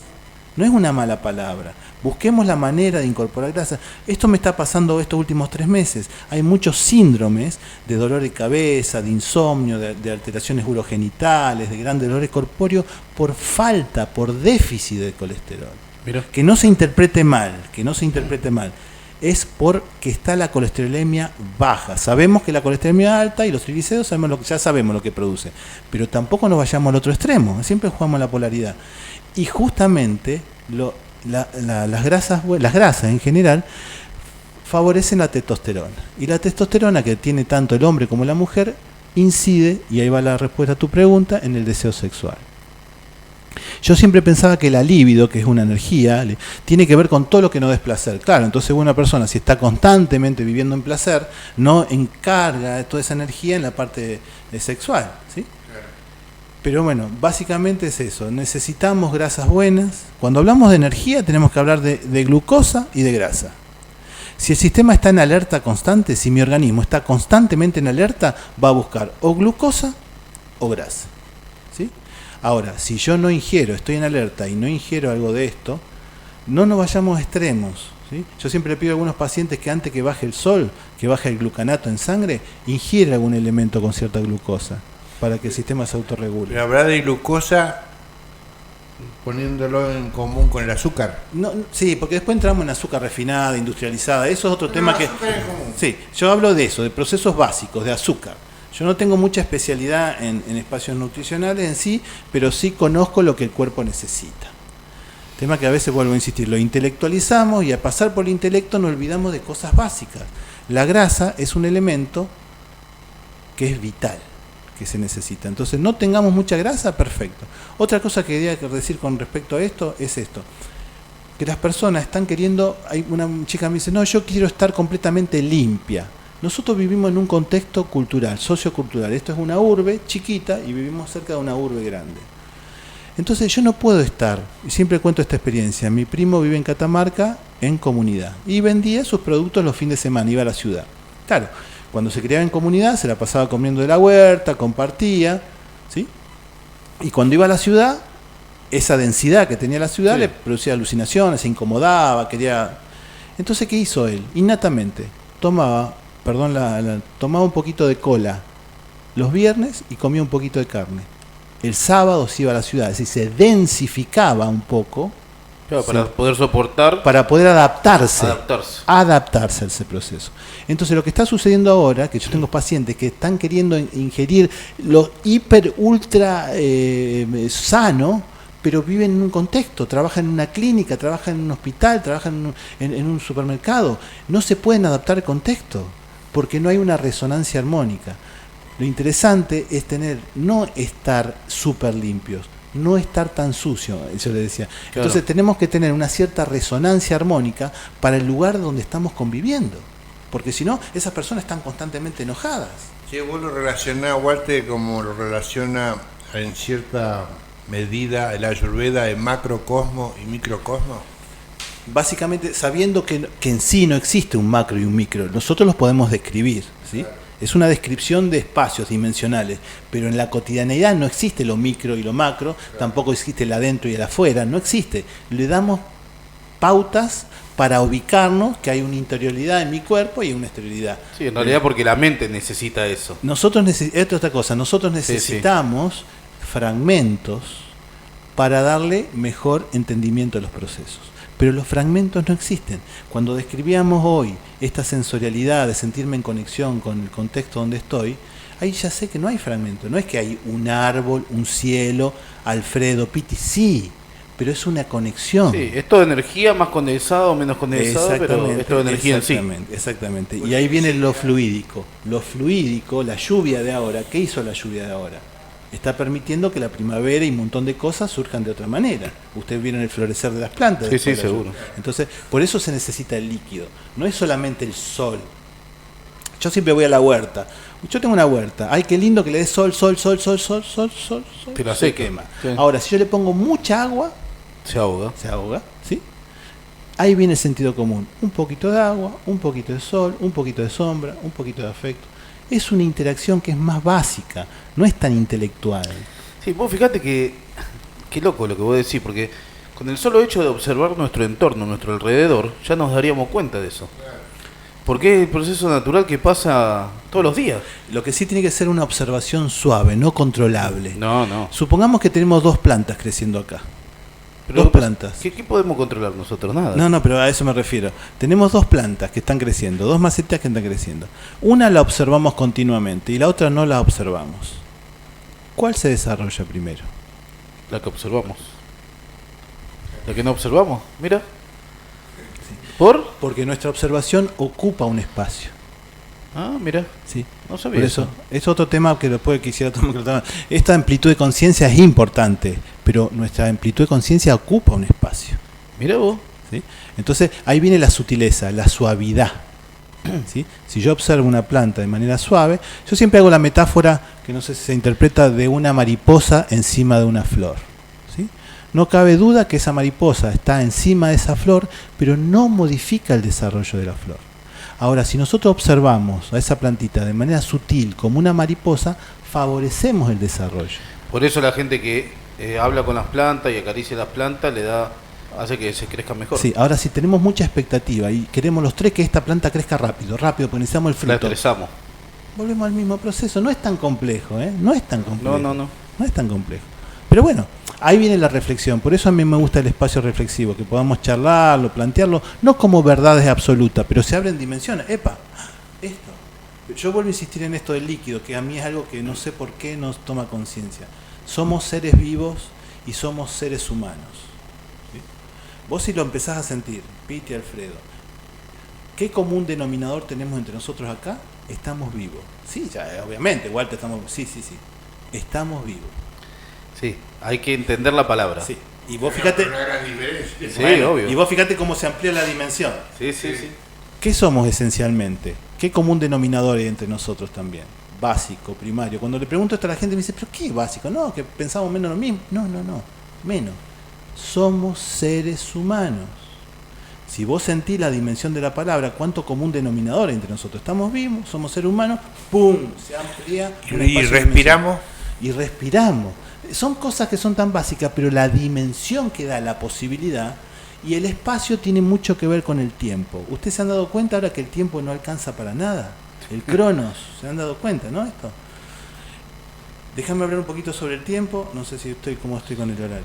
No es una mala palabra. Busquemos la manera de incorporar grasas. Esto me está pasando estos últimos 3 meses. Hay muchos síndromes de dolor de cabeza, de insomnio, de alteraciones urogenitales, de grandes dolores corpóreos por falta, por déficit de colesterol. Mira. Que no se interprete mal, es porque está la colesterolemia baja. Sabemos que la colesterolemia alta y los triglicéridos ya sabemos lo que produce, pero tampoco nos vayamos al otro extremo, siempre jugamos la polaridad. Y justamente las grasas en general favorecen la testosterona. Y la testosterona que tiene tanto el hombre como la mujer incide, y ahí va la respuesta a tu pregunta, en el deseo sexual. Yo siempre pensaba que la libido, que es una energía, tiene que ver con todo lo que no des placer. Claro, entonces una persona, si está constantemente viviendo en placer, no encarga toda esa energía en la parte sexual, ¿sí? Claro. Pero bueno, básicamente es eso. Necesitamos grasas buenas. Cuando hablamos de energía, tenemos que hablar de glucosa y de grasa. Si el sistema está en alerta constante, si mi organismo está constantemente en alerta, va a buscar o glucosa o grasa, ¿sí? Ahora, si yo no ingiero, estoy en alerta y no ingiero algo de esto, no nos vayamos a extremos, ¿sí? Yo siempre le pido a algunos pacientes que antes que baje el sol, que baje el glucanato en sangre, ingiera algún elemento con cierta glucosa para que el sistema se autorregule. Pero hablar de glucosa poniéndolo en común con el azúcar. No, sí, porque después entramos en azúcar refinada, industrializada, eso es otro tema que... Azúcar en común. Sí, yo hablo de eso, de procesos básicos, de azúcar. Yo no tengo mucha especialidad en espacios nutricionales en sí, pero sí conozco lo que el cuerpo necesita. Tema que a veces, vuelvo a insistir, lo intelectualizamos y al pasar por el intelecto nos olvidamos de cosas básicas. La grasa es un elemento que es vital, que se necesita. Entonces, no tengamos mucha grasa, perfecto. Otra cosa que quería decir con respecto a esto es esto. Que las personas están queriendo, hay una chica me dice, no, yo quiero estar completamente limpia. Nosotros vivimos en un contexto cultural, sociocultural. Esto es una urbe chiquita y vivimos cerca de una urbe grande. Entonces yo no puedo estar, y siempre cuento esta experiencia, mi primo vive en Catamarca en comunidad y vendía sus productos los fines de semana, iba a la ciudad. Claro, cuando se criaba en comunidad se la pasaba comiendo de la huerta, compartía, ¿sí? Y cuando iba a la ciudad, esa densidad que tenía la ciudad le producía alucinaciones, se incomodaba, quería... Entonces, ¿qué hizo él? Innatamente, tomaba un poquito de cola los viernes y comía un poquito de carne. El sábado se iba a la ciudad, es decir, se densificaba un poco. Claro, para Sí. poder soportar, Para poder adaptarse a ese proceso. Entonces lo que está sucediendo ahora, que yo tengo pacientes que están queriendo ingerir lo hiper ultra sano, pero viven en un contexto, trabajan en una clínica, trabajan en un hospital, trabajan en un supermercado, no se pueden adaptar al contexto, porque no hay una resonancia armónica. Lo interesante es no estar súper limpios, no estar tan sucio, yo le decía. Claro. Entonces tenemos que tener una cierta resonancia armónica para el lugar donde estamos conviviendo, porque si no, esas personas están constantemente enojadas. Sí, vos lo relacionás, Walter, como lo relaciona en cierta medida el Ayurveda de macrocosmo y microcosmo. Básicamente, sabiendo que en sí no existe un macro y un micro, nosotros los podemos describir, ¿sí? Es una descripción de espacios dimensionales, pero en la cotidianeidad no existe lo micro y lo macro, tampoco existe el adentro y el afuera, no existe. Le damos pautas para ubicarnos que hay una interioridad en mi cuerpo y una exterioridad. sí, en realidad porque la mente necesita eso. Nosotros esto es otra cosa, nosotros sí. necesitamos fragmentos para darle mejor entendimiento a los procesos. Pero los fragmentos no existen. Cuando describíamos hoy esta sensorialidad de sentirme en conexión con el contexto donde estoy, ahí ya sé que no hay fragmento. No es que hay un árbol, un cielo, Alfredo, Pitti, sí, pero es una conexión. Sí, es todo energía, más condensado o menos condensado, pero es toda energía en sí. Exactamente. Y ahí viene lo fluídico. Lo fluídico, la lluvia de ahora, ¿qué hizo la lluvia de ahora? Está permitiendo que la primavera y un montón de cosas surjan de otra manera. Ustedes vieron el florecer de las plantas. Sí, después sí, de la seguro. lluvia. Entonces, por eso se necesita el líquido. No es solamente el sol. Yo siempre voy a la huerta. Yo tengo una huerta. Ay, qué lindo que le dé sol. Te la se seca. quema. Sí. Ahora, si yo le pongo mucha agua, Se ahoga. se ahoga, ¿sí? Ahí viene el sentido común. Un poquito de agua, un poquito de sol, un poquito de sombra, un poquito de afecto. Es una interacción que es más básica, no es tan intelectual. Sí, vos fíjate que qué loco lo que vos decís, porque con el solo hecho de observar nuestro entorno, nuestro alrededor, ya nos daríamos cuenta de eso. Porque es el proceso natural que pasa todos los días. Lo que sí tiene que ser una observación suave, no controlable. No. Supongamos que tenemos 2 plantas creciendo acá. Pero Dos plantas. ¿Qué podemos controlar nosotros? Nada. No, pero a eso me refiero. Tenemos 2 plantas que están creciendo, 2 macetas que están creciendo. Una la observamos continuamente y la otra no la observamos. ¿Cuál se desarrolla primero? La que observamos. La que no observamos, mira. ¿Por? Porque nuestra observación ocupa un espacio. Ah, mira. Sí. No sabía Por eso, es otro tema que después quisiera tomar. Esta amplitud de conciencia es importante, pero nuestra amplitud de conciencia ocupa un espacio. Mira vos. ¿Sí? Entonces ahí viene la sutileza, la suavidad. ¿Sí? Si yo observo una planta de manera suave, yo siempre hago la metáfora, que no sé si se interpreta, de una mariposa encima de una flor. ¿Sí? No cabe duda que esa mariposa está encima de esa flor, pero no modifica el desarrollo de la flor. Ahora, si nosotros observamos a esa plantita de manera sutil como una mariposa, favorecemos el desarrollo. Por eso la gente que habla con las plantas y acaricia las plantas hace que se crezcan mejor. Sí, ahora si tenemos mucha expectativa y queremos los 3 que esta planta crezca rápido, porque necesitamos el La fruto. estresamos. Volvemos al mismo proceso, no es tan complejo, ¿eh? No es tan complejo. No. No es tan complejo. Pero bueno, ahí viene la reflexión, por eso a mí me gusta el espacio reflexivo, que podamos charlarlo, plantearlo, no como verdades absolutas, pero se abren dimensiones. Epa, esto. Yo vuelvo a insistir en esto del líquido, que a mí es algo que no sé por qué nos toma conciencia. Somos seres vivos y somos seres humanos. ¿Sí? Vos si lo empezás a sentir, Piti, Alfredo, ¿qué común denominador tenemos entre nosotros acá? Estamos vivos. Sí, ya, obviamente, Walter, sí. Estamos vivos. Sí, hay que entender la palabra. Sí. Y vos fíjate, Una gran diferencia. Sí, bueno, obvio. y vos fíjate cómo se amplía la dimensión. Sí. ¿Qué somos esencialmente? ¿Qué común denominador hay entre nosotros también? Básico, primario. Cuando le pregunto esto a la gente me dice, ¿pero qué básico? No, que pensamos menos lo mismo. No, menos. Somos seres humanos. Si vos sentís la dimensión de la palabra, ¿cuánto común denominador hay entre nosotros? Estamos vivos, somos seres humanos, ¡pum! Se amplía. un Y espacio respiramos. y respiramos. Son cosas que son tan básicas, pero la dimensión que da la posibilidad y el espacio tiene mucho que ver con el tiempo. ¿Ustedes se han dado cuenta ahora que el tiempo no alcanza para nada? El cronos, ¿se han dado cuenta, no? Esto. Déjame hablar un poquito sobre el tiempo, no sé si cómo estoy con el horario.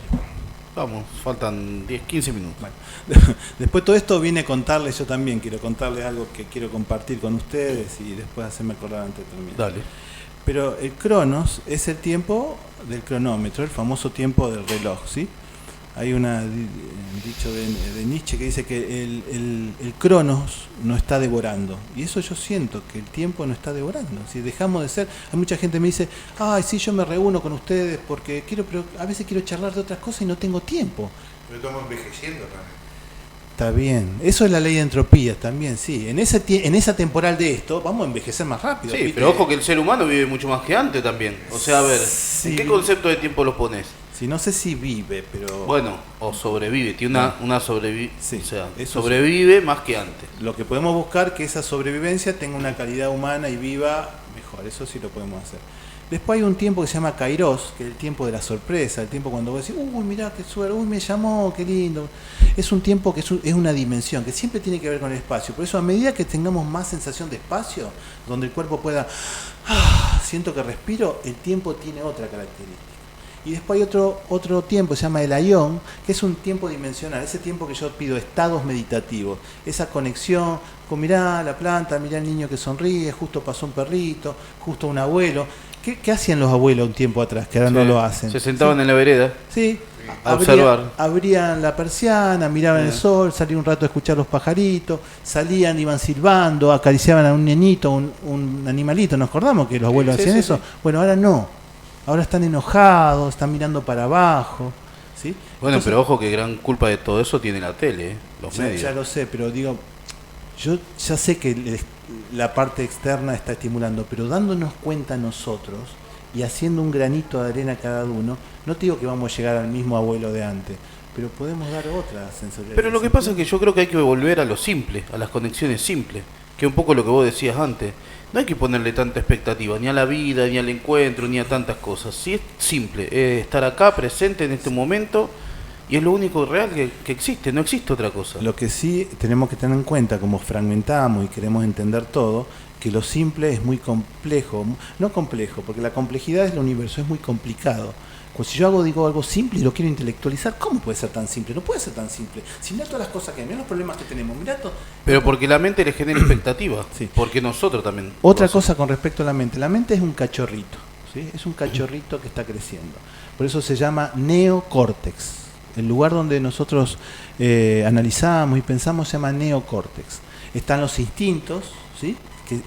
Vamos, faltan 10, 15 minutos. Bueno, después todo esto vine a contarles, yo también quiero contarles algo que quiero compartir con ustedes y después hacerme acordar antes de terminar. Dale. Pero el cronos es el tiempo del cronómetro, el famoso tiempo del reloj, ¿sí? Hay un dicho de Nietzsche que dice que el cronos no está devorando. Y eso yo siento, que el tiempo no está devorando. Si dejamos de ser... Hay mucha gente que me dice, ay, sí, yo me reúno con ustedes porque pero a veces quiero charlar de otras cosas y no tengo tiempo. Pero estamos envejeciendo también. Está bien. Eso es la ley de entropía también, sí. En esa temporal de esto, vamos a envejecer más rápido. Sí, ¿viste? pero ojo que el ser humano vive mucho más que antes también. O sea, a ver, Sí. ¿en qué concepto de tiempo lo pones? Sí, no sé si vive, pero... Bueno, o sobrevive, tiene una sobrevivencia, Sí, o sea, eso sobrevive más que antes. Lo que podemos buscar que esa sobrevivencia tenga una calidad humana y viva mejor, eso sí lo podemos hacer. Después hay un tiempo que se llama Kairos, que es el tiempo de la sorpresa, el tiempo cuando vos decís, uy, mirá qué suerte, uy, me llamó, qué lindo. Es un tiempo que es una dimensión, que siempre tiene que ver con el espacio. Por eso a medida que tengamos más sensación de espacio, donde el cuerpo pueda, siento que respiro, el tiempo tiene otra característica. Y después hay otro tiempo, se llama el Aion, que es un tiempo dimensional, ese tiempo que yo pido estados meditativos, esa conexión con mirá la planta, mirá el niño que sonríe, justo pasó un perrito, justo un abuelo. ¿Qué hacían los abuelos un tiempo atrás, que ahora no lo hacen? Se sentaban ¿Sí? en la vereda Sí, a observar. Abrían la persiana, miraban el sol, salían un rato a escuchar los pajaritos, salían, iban silbando, acariciaban a un nenito, un animalito. ¿Nos acordamos que los abuelos Sí, hacían sí, eso? sí. Bueno, ahora no. Ahora están enojados, están mirando para abajo. ¿Sí? Bueno, Entonces, pero ojo que gran culpa de todo eso tiene la tele, los medios. ya lo sé, pero digo, yo ya sé que la parte externa está estimulando, pero dándonos cuenta nosotros y haciendo un granito de arena cada uno, no te digo que vamos a llegar al mismo abuelo de antes, pero podemos dar otra sensorialidad. Pero lo que pasa es que yo creo que hay que volver a lo simple, a las conexiones simples, que es un poco lo que vos decías antes. No hay que ponerle tanta expectativa, ni a la vida, ni al encuentro, ni a tantas cosas. Si es simple, es estar acá, presente en este momento, y es lo único real que existe, no existe otra cosa. Lo que sí tenemos que tener en cuenta, como fragmentamos y queremos entender todo, que lo simple es muy complejo, no complejo, porque la complejidad del universo es muy complicado. Pues si yo digo algo simple y lo quiero intelectualizar, ¿cómo puede ser tan simple? No puede ser tan simple. Si mirá todas las cosas que hay, mirá los problemas que tenemos, mirá todo. Pero porque la mente le genera expectativa, Sí. porque nosotros también. Otra lo hacemos. cosa con respecto a la mente es un cachorrito, ¿sí? Es un cachorrito que está creciendo. Por eso se llama neocórtex. El lugar donde nosotros analizamos y pensamos se llama neocórtex. Están los instintos, ¿sí?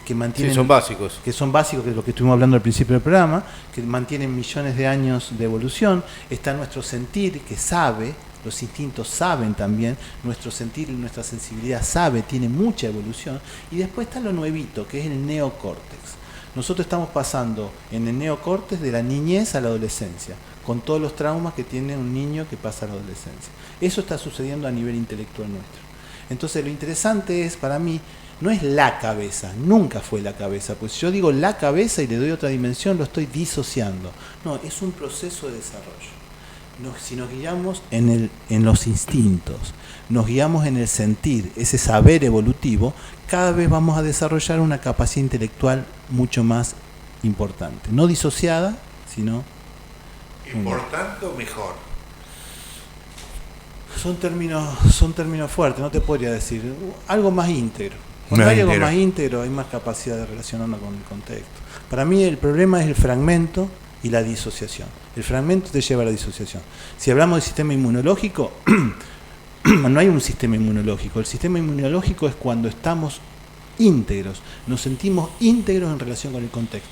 Que mantienen, Sí, son básicos. que son básicos, que es lo que estuvimos hablando al principio del programa, que mantienen millones de años de evolución. Está nuestro sentir, que sabe, los instintos saben también, nuestro sentir y nuestra sensibilidad sabe, tiene mucha evolución. Y después está lo nuevito, que es el neocórtex. Nosotros estamos pasando en el neocórtex de la niñez a la adolescencia, con todos los traumas que tiene un niño que pasa a la adolescencia. Eso está sucediendo a nivel intelectual nuestro. Entonces lo interesante es, para mí, no es la cabeza, nunca fue la cabeza, pues si yo digo la cabeza y le doy otra dimensión, lo estoy disociando. No, es un proceso de desarrollo. Si nos guiamos en los instintos, nos guiamos en el sentir, ese saber evolutivo, cada vez vamos a desarrollar una capacidad intelectual mucho más importante. No disociada, sino... Importante o mejor. Son términos fuertes, no te podría decir. Algo más íntegro. Cuando Más hay algo íntegro. más íntegro, hay más capacidad de relacionarnos con el contexto. Para mí el problema es el fragmento y la disociación. El fragmento te lleva a la disociación. Si hablamos del sistema inmunológico, no hay un sistema inmunológico. El sistema inmunológico es cuando estamos íntegros, nos sentimos íntegros en relación con el contexto.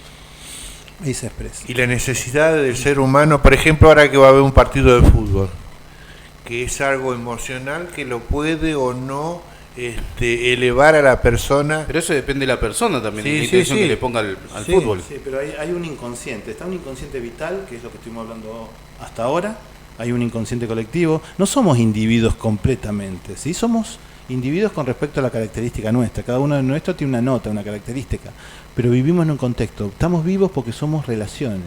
Ahí se expresa. Y la necesidad del ser humano, por ejemplo, ahora que va a haber un partido de fútbol, que es algo emocional que lo puede o no elevar a la persona. Pero eso depende de la persona también, Sí, de la sí, intención sí. que le ponga al Sí, fútbol. Sí, pero hay un inconsciente. Está un inconsciente vital, que es lo que estuvimos hablando hasta ahora. Hay un inconsciente colectivo. No somos individuos completamente, ¿sí? Somos individuos con respecto a la característica nuestra. Cada uno de nosotros tiene una nota, una característica. Pero vivimos en un contexto. Estamos vivos porque somos relaciones.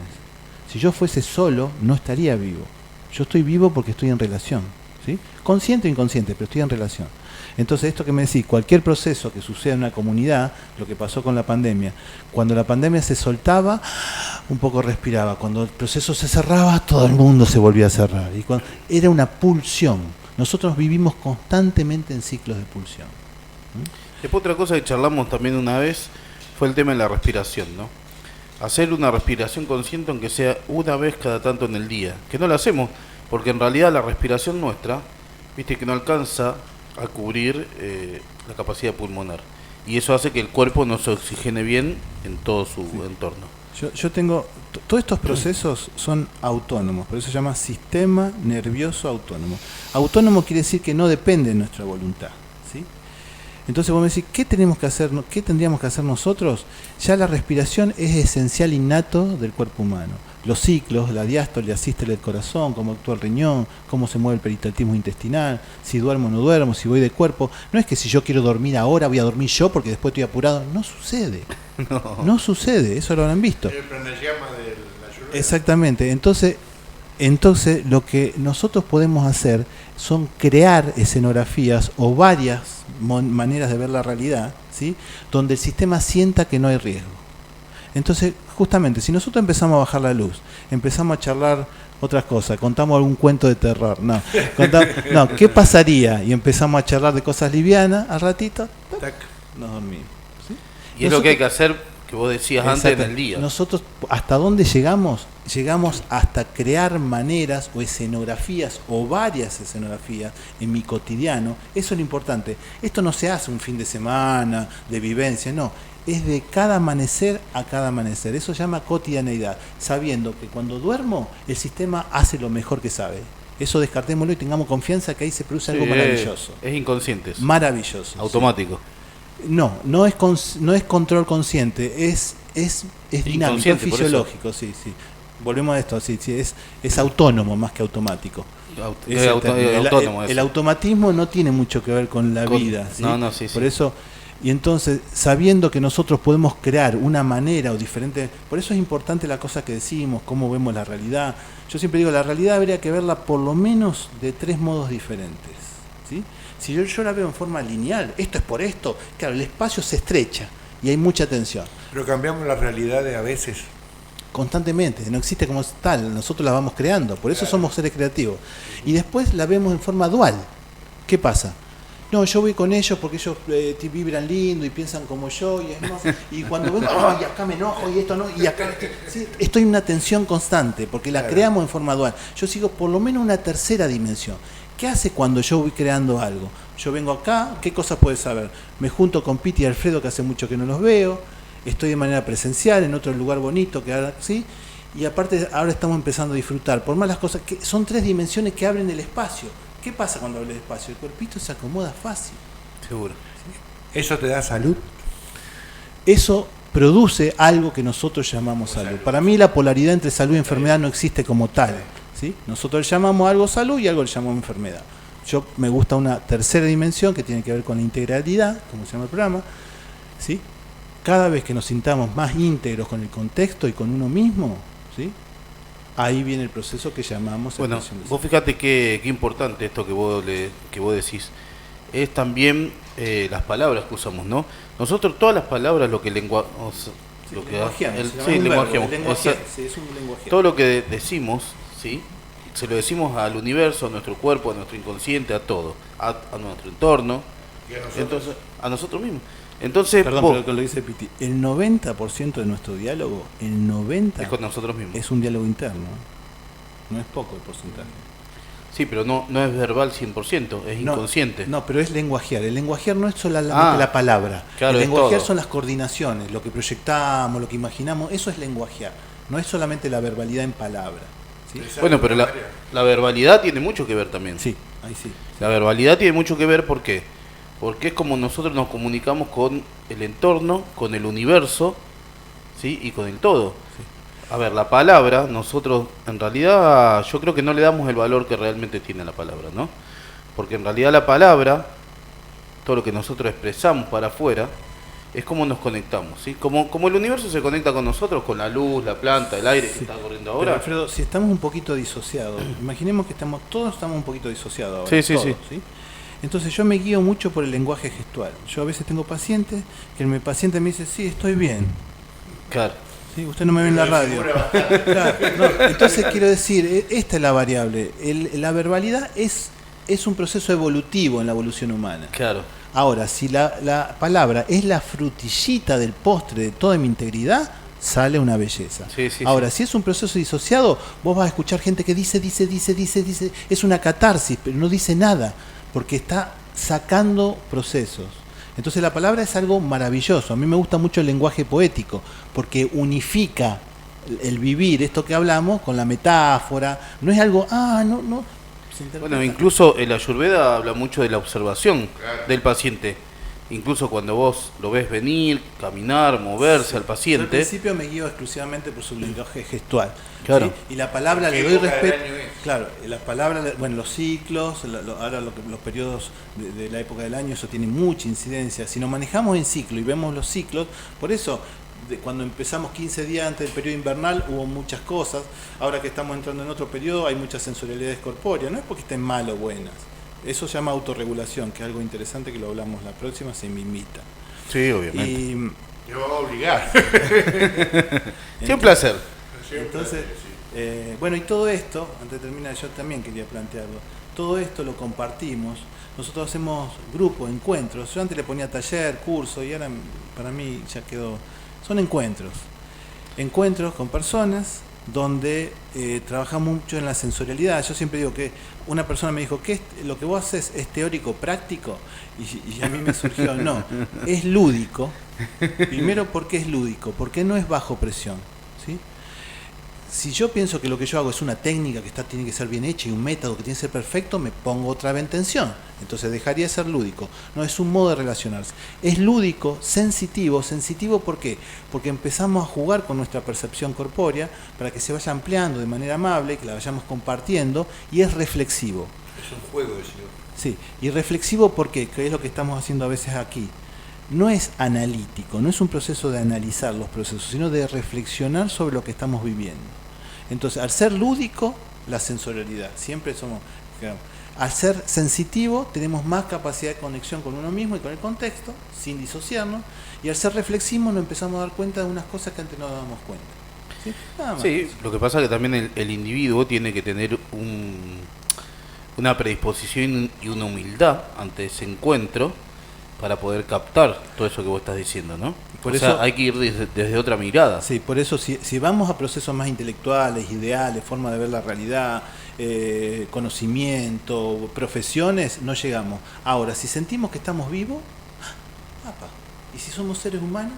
Si yo fuese solo, no estaría vivo. Yo estoy vivo porque estoy en relación. ¿sí? Consciente o inconsciente, pero estoy en relación. Entonces, esto que me decís, cualquier proceso que suceda en una comunidad, lo que pasó con la pandemia, cuando la pandemia se soltaba, un poco respiraba. Cuando el proceso se cerraba, todo el mundo se volvía a cerrar. Y era una pulsión. Nosotros vivimos constantemente en ciclos de pulsión. Después otra cosa que charlamos también una vez fue el tema de la respiración, ¿no? Hacer una respiración consciente aunque sea una vez cada tanto en el día, que no la hacemos, porque en realidad la respiración nuestra, viste que no alcanza a cubrir la capacidad pulmonar, y eso hace que el cuerpo no se oxigene bien en todo su entorno. Yo tengo, todos estos procesos son autónomos, por eso se llama sistema nervioso autónomo. Autónomo quiere decir que no depende de nuestra voluntad, ¿sí? Entonces vos me decís, ¿qué tenemos que hacer? ¿Qué tendríamos que hacer nosotros? Ya la respiración es esencial innato del cuerpo humano. Los ciclos, la diástole, la sístole del corazón, cómo actúa el riñón, cómo se mueve el peritalismo intestinal, si duermo o no duermo, si voy de cuerpo. No es que si yo quiero dormir ahora voy a dormir yo porque después estoy apurado. No sucede. No sucede, eso lo habrán visto. El pranayama de la ayurveda. Exactamente. Entonces lo que nosotros podemos hacer son crear escenografías o varias maneras de ver la realidad, ¿sí? Donde el sistema sienta que no hay riesgo. Entonces, justamente, si nosotros empezamos a bajar la luz, empezamos a charlar otras cosas, contamos algún cuento de terror, ¿qué pasaría? Y empezamos a charlar de cosas livianas, al ratito, ¡tac!, nos dormimos. ¿Sí? Y es lo que hay que hacer, que vos decías antes del día. Nosotros, ¿hasta dónde llegamos? Llegamos hasta crear maneras o escenografías o varias escenografías en mi cotidiano. Eso es lo importante. Esto no se hace un fin de semana de vivencia, no. Es de cada amanecer a cada amanecer. Eso se llama cotidianeidad, sabiendo que cuando duermo el sistema hace lo mejor que sabe. Eso descartémoslo y tengamos confianza que ahí se produce algo maravilloso. Es inconsciente. Maravilloso. Automático. Sí. No es control consciente, es dinámico, es fisiológico, sí. Volvemos a esto, sí, es autónomo más que automático. El automatismo no tiene mucho que ver con la vida, ¿sí? Sí. Por eso, y entonces, sabiendo que nosotros podemos crear una manera o diferente, por eso es importante la cosa que decimos, cómo vemos la realidad. Yo siempre digo, la realidad habría que verla por lo menos de 3 modos diferentes, ¿sí? Si yo la veo en forma lineal, esto es por esto, claro, el espacio se estrecha y hay mucha tensión. Pero cambiamos las realidades a veces. Constantemente, no existe como tal, nosotros la vamos creando, por eso somos seres creativos. Y después la vemos en forma dual. ¿Qué pasa? No, yo voy con ellos porque ellos vibran lindo y piensan como yo, y cuando ven, y acá me enojo y esto no, y acá estoy en una tensión constante, porque la creamos en forma dual. Yo sigo por lo menos una tercera dimensión. ¿Qué hace cuando yo voy creando algo? Yo vengo acá, ¿qué cosas puedes saber? Me junto con Piti y Alfredo, que hace mucho que no los veo. Estoy de manera presencial en otro lugar bonito que ahora sí, y aparte ahora estamos empezando a disfrutar por más las cosas que son 3 dimensiones que abren el espacio. ¿Qué pasa cuando abre el espacio? El cuerpito se acomoda fácil. Seguro. ¿Sí? ¿Eso te da salud? Eso produce algo que nosotros llamamos salud. Para mí la polaridad entre salud y enfermedad no existe como tal, ¿sí? Nosotros llamamos algo salud y algo le llamamos enfermedad. Yo me gusta una tercera dimensión que tiene que ver con la integralidad, como se llama el programa, ¿sí? Cada vez que nos sintamos más íntegros con el contexto y con uno mismo, ¿sí? Ahí viene el proceso que llamamos... Bueno, vos fíjate qué importante esto que vos decís. Es también las palabras que usamos, ¿no? Nosotros todas las palabras, lo que lenguajeamos. Es un lenguaje. Todo lo que decimos, ¿sí? Se lo decimos al universo, a nuestro cuerpo, a nuestro inconsciente, a todo. A nuestro entorno. Entonces, a nosotros mismos. Entonces, perdón, pero lo dice Piti, el 90% de nuestro diálogo, es con nosotros mismos. Es un diálogo interno. No es poco el porcentaje. Sí, pero no es verbal 100%, es inconsciente. No, pero es lenguajear. El lenguajear no es solamente la palabra. Claro, el lenguajear son las coordinaciones, lo que proyectamos, lo que imaginamos, eso es lenguajear. No es solamente la verbalidad en palabra. ¿Sí? Bueno, pero la verbalidad tiene mucho que ver también. Sí, ahí sí. La verbalidad tiene mucho que ver, ¿por qué? Porque es como nosotros nos comunicamos con el entorno, con el universo, ¿sí? Y con el todo. Sí. A ver, la palabra, nosotros en realidad yo creo que no le damos el valor que realmente tiene la palabra, ¿no? Porque en realidad la palabra, todo lo que nosotros expresamos para afuera, es cómo nos conectamos, ¿sí? Como el universo se conecta con nosotros, con la luz, la planta, el aire que está corriendo Pero, ahora. Alfredo, si estamos un poquito disociados, imaginemos que todos estamos un poquito disociados ahora. Sí, sí, todos, sí. ¿sí? Entonces yo me guío mucho por el lenguaje gestual. Yo a veces tengo pacientes que el paciente me dice, sí, estoy bien. Claro. Sí, usted no me ve en la radio. Claro, no, entonces quiero decir, esta es la variable. La verbalidad es un proceso evolutivo en la evolución humana. Claro. Ahora, si la palabra es la frutillita del postre de toda mi integridad, sale una belleza. Sí, sí, Ahora, sí. si es un proceso disociado, vos vas a escuchar gente que dice, es una catarsis, pero no dice nada, porque está sacando procesos. Entonces la palabra es algo maravilloso. A mí me gusta mucho el lenguaje poético, porque unifica el vivir, esto que hablamos, con la metáfora. No es algo, no. Se interpreta. Bueno, incluso el Ayurveda habla mucho de la observación del paciente. Incluso cuando vos lo ves venir, caminar, moverse al Yo al paciente. principio me guío exclusivamente por su lenguaje gestual. Claro. ¿Sí? Y la palabra ¿Qué le doy época del respeto. año es? Claro, la palabra, bueno, los ciclos, ahora los periodos de la época del año, eso tiene mucha incidencia. Si nos manejamos en ciclo y vemos los ciclos, por eso cuando empezamos 15 días antes del periodo invernal hubo muchas cosas. Ahora que estamos entrando en otro periodo hay muchas sensorialidades corpóreas. No es porque estén mal o buenas. Eso se llama autorregulación, que es algo interesante que lo hablamos la próxima, se me invita. Sí, obviamente. Y Me va a obligar. Sí, un placer. entonces, bueno, y todo esto, antes de terminar, yo también quería plantearlo. Todo esto lo compartimos. Nosotros hacemos grupos, encuentros. Yo antes le ponía taller, curso, y ahora para mí ya quedó. Son encuentros. Encuentros con personas donde trabajamos mucho en la sensorialidad. Yo siempre digo que una persona me dijo, ¿qué lo que vos haces es teórico, práctico? Y a mí me surgió, no, es lúdico. Primero, ¿por qué es lúdico? Porque no es bajo presión, ¿sí? Si yo pienso que lo que yo hago es una técnica que tiene que ser bien hecha y un método que tiene que ser perfecto, me pongo otra vez en tensión. Entonces dejaría de ser lúdico. No, es un modo de relacionarse. Es lúdico, sensitivo. ¿Sensitivo por qué? Porque empezamos a jugar con nuestra percepción corpórea para que se vaya ampliando de manera amable, que la vayamos compartiendo, y es reflexivo. Es un juego, decía. Sí, y reflexivo ¿por qué? Que es lo que estamos haciendo a veces aquí. No es analítico, no es un proceso de analizar los procesos, sino de reflexionar sobre lo que estamos viviendo. Entonces, al ser lúdico, la sensorialidad, siempre somos... Al ser sensitivo, tenemos más capacidad de conexión con uno mismo y con el contexto, sin disociarnos, y al ser reflexivo nos empezamos a dar cuenta de unas cosas que antes no dábamos cuenta. ¿Sí? Nada más. Sí, lo que pasa es que también el individuo tiene que tener una predisposición y una humildad ante ese encuentro para poder captar todo eso que vos estás diciendo, ¿no? Por o eso, sea, hay que ir desde otra mirada. Sí, por eso si vamos a procesos más intelectuales, ideales, forma de ver la realidad, conocimiento, profesiones, no llegamos. Ahora, si sentimos que estamos vivos, ¡apa! Y si somos seres humanos,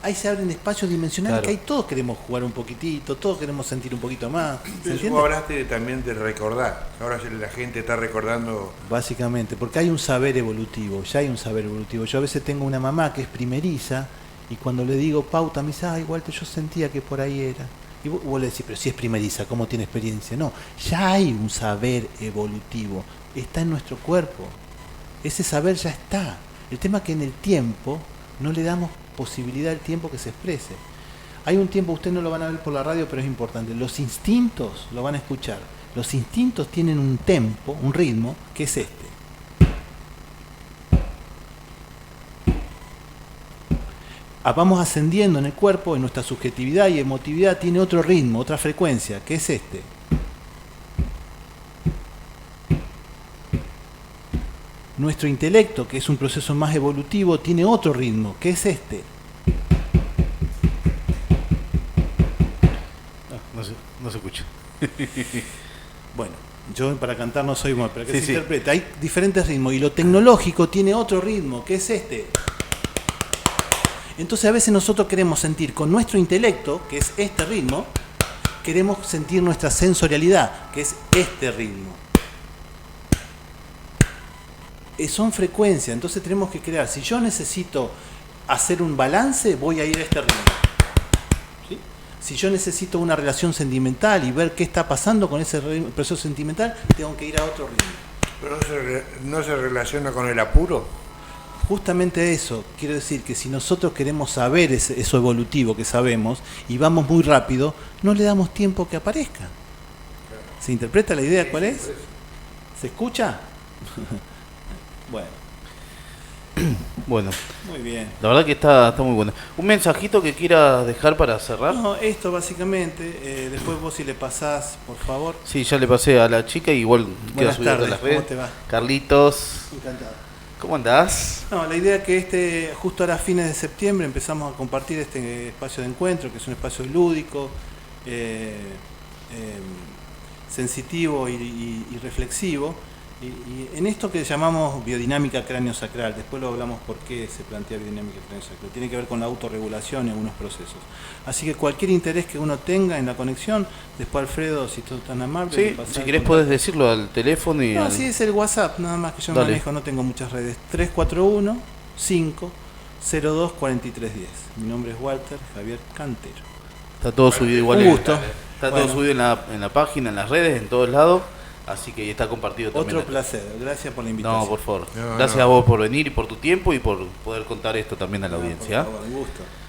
ahí se abren espacios dimensionales, Claro. que ahí todos queremos jugar un poquitito, todos queremos sentir un poquito más. ¿Se Entonces, entiende? vos hablaste también de recordar. Ahora la gente está recordando. Básicamente, porque hay un saber evolutivo, ya hay un saber evolutivo. Yo a veces tengo una mamá que es primeriza y cuando le digo pauta me dice, igual yo sentía que por ahí era. Y vos le decís, pero si es primeriza, ¿cómo tiene experiencia? No, ya hay un saber evolutivo, está en nuestro cuerpo. Ese saber ya está. El tema es que en el tiempo no le damos posibilidad al tiempo que se exprese. Hay un tiempo, ustedes no lo van a ver por la radio, pero es importante. Los instintos lo van a escuchar. Los instintos tienen un tempo, un ritmo, que es este. Vamos ascendiendo en el cuerpo, en nuestra subjetividad y emotividad tiene otro ritmo, otra frecuencia, que es este. Nuestro intelecto, que es un proceso más evolutivo, tiene otro ritmo, que es este. No se escucha. Bueno, yo para cantar no soy bueno, pero que Sí, se sí. interpreta. Hay diferentes ritmos y lo tecnológico tiene otro ritmo, que es este. Entonces a veces nosotros queremos sentir con nuestro intelecto, que es este ritmo, queremos sentir nuestra sensorialidad, que es este ritmo. Son frecuencias, entonces tenemos que crear. Si yo necesito hacer un balance, voy a ir a este ritmo. ¿Sí? Si yo necesito una relación sentimental y ver qué está pasando con ese proceso sentimental, tengo que ir a otro ritmo. ¿Pero no se relaciona con el apuro? justamente eso, quiero decir que si nosotros queremos saber eso evolutivo que sabemos y vamos muy rápido, no le damos tiempo que aparezca. ¿Se interpreta la idea cuál es? ¿Se escucha? Bueno, Bueno, muy bien. la verdad que está muy bueno. ¿Un mensajito que quieras dejar para cerrar? No, esto básicamente, después vos si le pasás, por favor. Sí, ya le pasé a la chica y igual queda Buenas subido a tardes, las ¿cómo redes. te va? Carlitos, Encantado. ¿cómo andás? No, la idea es que justo ahora a fines de septiembre empezamos a compartir este espacio de encuentro, que es un espacio lúdico, sensitivo y reflexivo, y en esto que llamamos biodinámica cráneo-sacral. Después lo hablamos por qué se plantea biodinámica cráneo-sacral. Tiene que ver con la autorregulación y algunos procesos. Así que cualquier interés que uno tenga en la conexión, después Alfredo, si tú tan amable, Sí, si querés podés decirlo al teléfono y no, al... sí, es el WhatsApp, nada más que yo Dale. manejo, no tengo muchas redes. 341 5 02 4310. Mi nombre es Walter Javier Cantero. Está todo subido igual. Un en- gusto. Está Bueno. todo subido en la página, en las redes, en todos lados. Así que está compartido también. Otro placer, gracias por la invitación. No, por favor. No, Gracias no. a vos por venir y por tu tiempo y por poder contar esto también a la No, audiencia. por favor, un gusto.